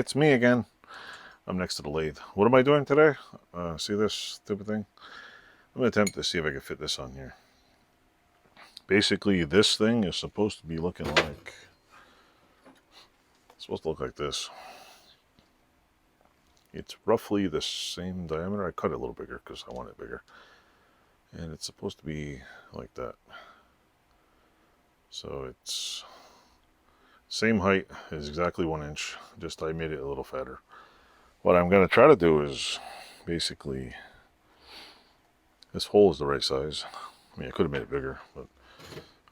it's me again. I'm next to the lathe. What am I doing today? See this type of thing? I'm going to attempt to see if I can fit this on here. Basically, this thing is supposed to be looking like... It's supposed to look like this. It's roughly the same diameter. I cut it a little bigger because I want it bigger. And it's supposed to be like that. So it's... Same height is exactly 1 inch. Just I made it a little fatter. What I'm going to try to do is basically... This hole is the right size. I mean, I could have made it bigger, but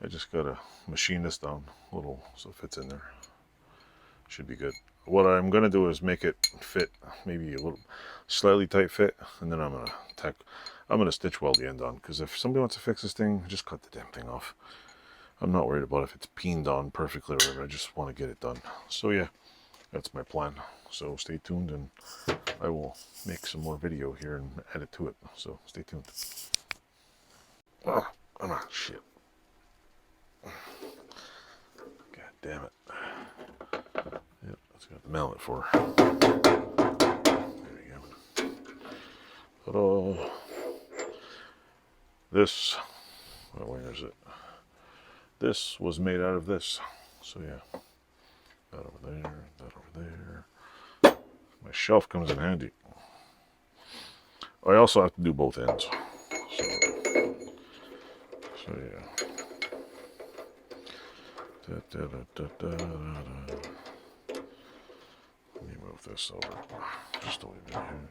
I just got to machine this down a little so it fits in there. Should be good. What I'm going to do is make it fit, maybe a little slightly tight fit, and then I'm going to stitch weld the end on, because if somebody wants to fix this thing, just cut the damn thing off. I'm not worried about if it's peened on perfectly or whatever. I just want to get it done. So yeah, that's my plan. So stay tuned, and I will make some more video here and add it to it. So stay tuned. Oh, shit. God damn it. Yep, that's got the mallet for. There we go. Ta-da. This, well, where is it? This was made out of this. So yeah, that over there, that over there. My shelf comes in handy. I also have to do both ends. So yeah. Let me move this over. Just a little bit here.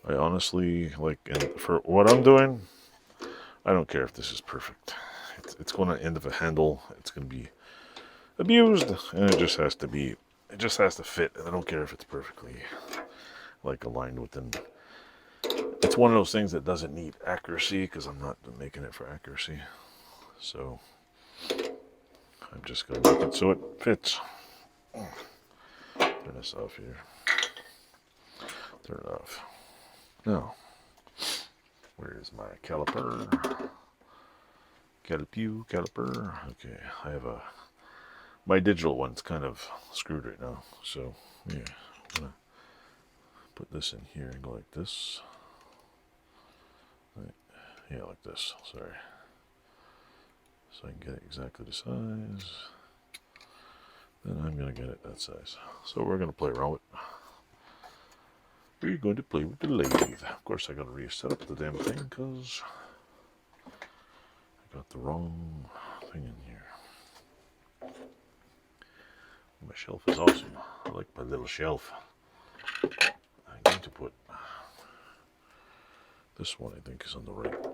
I honestly, like, for what I'm doing, I don't care if this is perfect. It's going to end of a handle. It's going to be abused, and it just has to be. It just has to fit. And I don't care if it's perfectly, like, aligned within. It's one of those things that doesn't need accuracy, because I'm not making it for accuracy. So I'm just going to make it so it fits. Turn this off here. Turn it off. Now, where is my caliper? Caliper. Okay, I have my digital one's kind of screwed right now. So, yeah, I'm going to put this in here and go like this. Right. Yeah, like this, sorry. So I can get it exactly the size. Then I'm going to get it that size. So we're going to play around with it. We're going to play with the lathe. Of course, I got to reset up the damn thing because I got the wrong thing in here. My shelf is awesome. I like my little shelf. I'm going to put this one, I think, is on the right.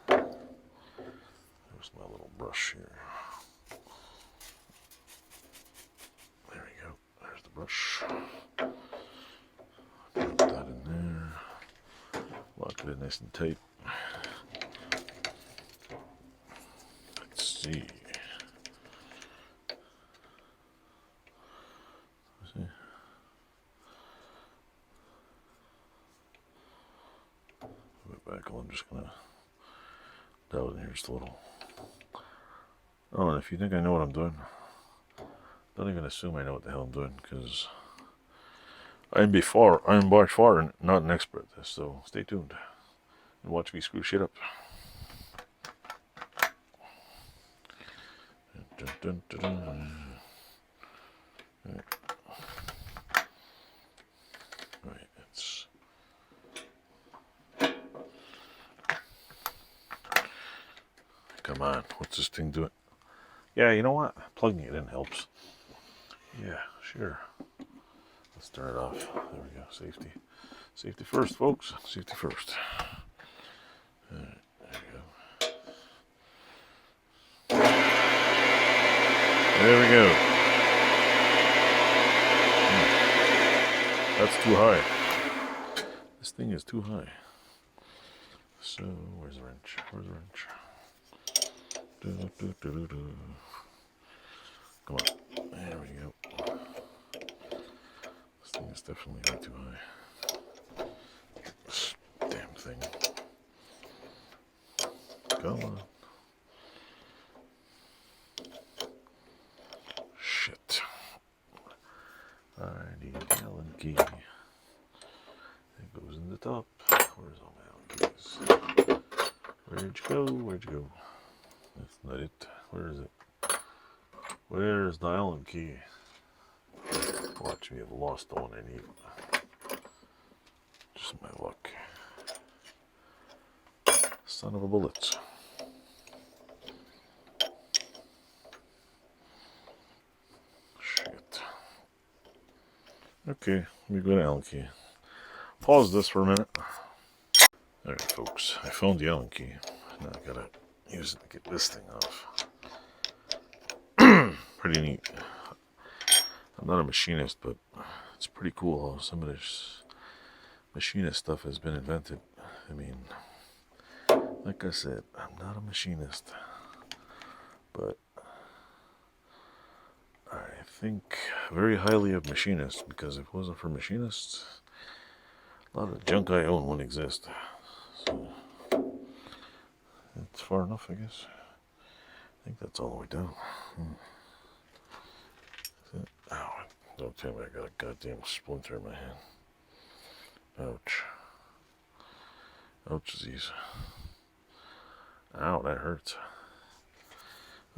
There's my little brush here. There we go. There's the brush. Put that in there. Lock it in nice and tight. Let's see. Back. I'm just gonna dial in here just a little. Oh, and if you think I know what I'm doing, don't even assume I know what the hell I'm doing, because I'm by far not an expert at this. So stay tuned and watch me screw shit up. Dun, dun, dun, dun. Right. Right, it's. Come on, what's this thing doing? Yeah, you know what? Plugging it in helps. Yeah, sure. Let's turn it off. There we go. Safety. Safety first, folks. Safety first. Alright, there we go. There we go. That's too high. This thing is too high. So, where's the wrench? Where's the wrench? Come on. There we go. This thing is definitely way too high. This damn thing. Come on. I need the Allen key. It goes in the top. Where's all my Allen keys? Where'd you go? Where'd you go? That's not it. Where is it? Where's the Allen key? Watch me have lost the one I need. Just my luck. Son of a bullet. Shit. Okay, let me go to Allen key. Pause this for a minute. Alright folks, I found the Allen key. Now I gotta use it to get this thing off. Pretty neat. I'm not a machinist, but it's pretty cool how some of this machinist stuff has been invented. I mean, like I said, I'm not a machinist, but I think very highly of machinists, because if it wasn't for machinists, a lot of the junk I own wouldn't exist. So it's far enough, I guess. I think that's all the way down. Ow, don't tell me I got a goddamn splinter in my hand. Ouch. Ouchies. Ow, that hurts.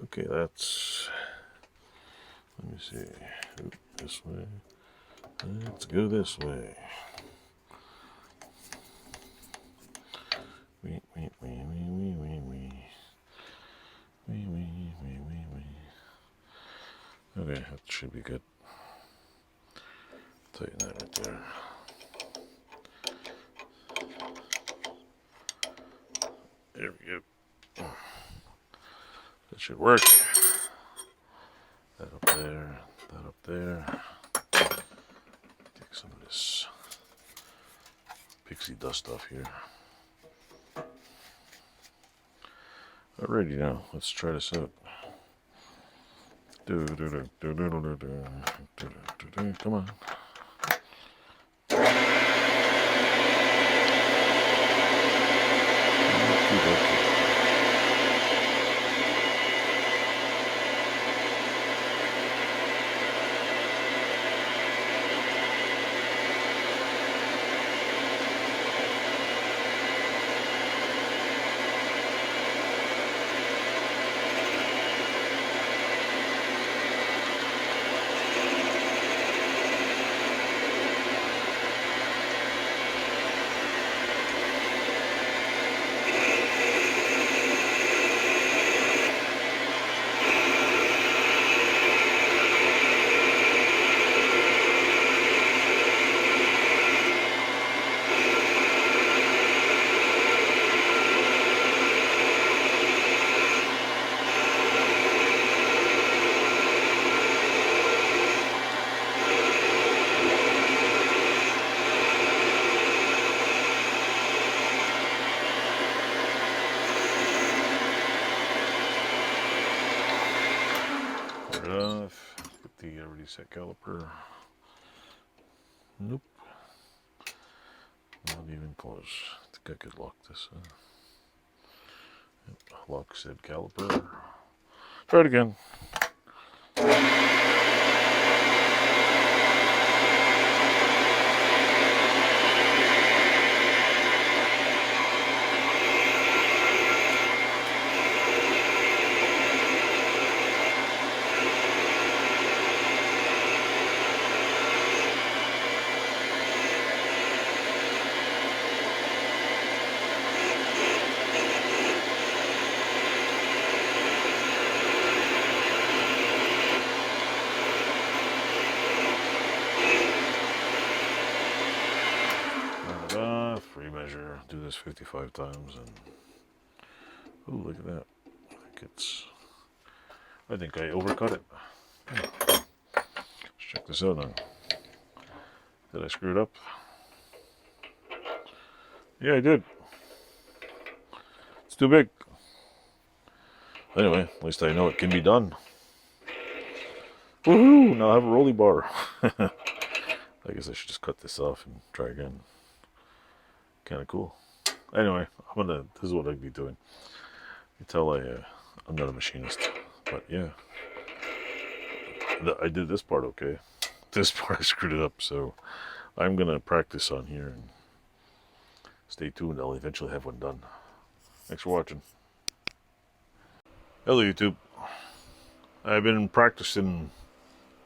Okay, that's... Let me see. Oop, this way. Let's go this way. Wee, wee, wee, wee, wee, wee, wee. Wee, wee, wee, wee, wee. Okay, that should be good. Tighten that right there. There we go. That should work. That up there, that up there. Take some of this pixie dust off here. Alrighty now, let's try this out. Come on. Off. Put the reset caliper. Nope. Not even close. I think I could lock this. Yep. Lock said caliper. Try it again. Measure, do this 55 times, and oh, look at that. I think I overcut it. Let's check this out now. Did I screw it up? Yeah, I did. It's too big. Anyway, at least I know it can be done. Woohoo! Now I have a rolly bar. I guess I should just cut this off and try again. Kind of cool. Anyway, this is what I'd be doing. You tell I'm not a machinist, but yeah, I did this part okay. this part I screwed it up, so I'm gonna practice on here and stay tuned. I'll eventually have one done. Thanks for watching. Hello YouTube. I've been practicing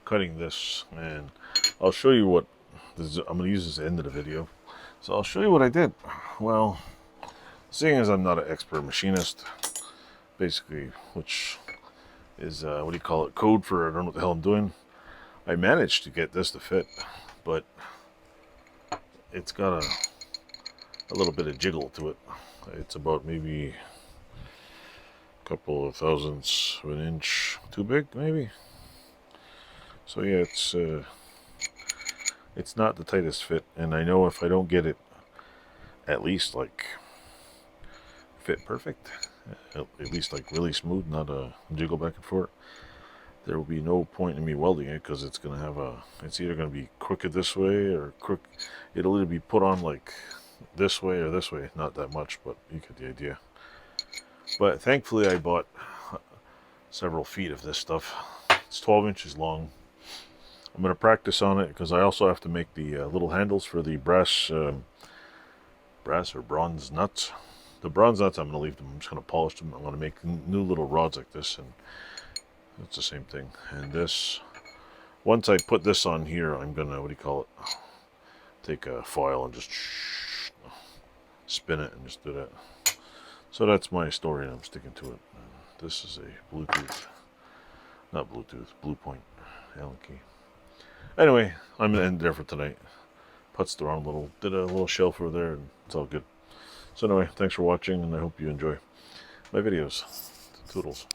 cutting this, and I'll show you what this is. I'm going to use this at the end of the video, so I'll show you what I did. Well, seeing as I'm not an expert machinist, basically, which is what do you call it, code for I don't know what the hell I'm doing, I managed to get this to fit, but it's got a little bit of jiggle to it. It's about maybe a couple of thousandths of an inch too big, maybe. So yeah, it's not the tightest fit, and I know if I don't get it at least like fit perfect, at least like really smooth, not a jiggle back and forth, there will be no point in me welding it, because it's gonna have it's either gonna be crooked this way or it'll either be put on like this way or this way. Not that much, but you get the idea. But thankfully I bought several feet of this stuff. It's 12 inches long. I'm going to practice on it because I also have to make the little handles for the brass or bronze nuts. The bronze nuts, I'm going to leave them. I'm just going to polish them. I'm going to make new little rods like this, and it's the same thing. And this, once I put this on here, I'm going to, what do you call it, take a foil and just spin it and just do that. So that's my story, and I'm sticking to it. This is a Bluetooth, not Bluetooth, Blue Point Allen key. Anyway, I'm gonna end there for tonight. Putzed around a little, did a little shelf over there, and it's all good. So anyway, thanks for watching, and I hope you enjoy my videos. Toodles.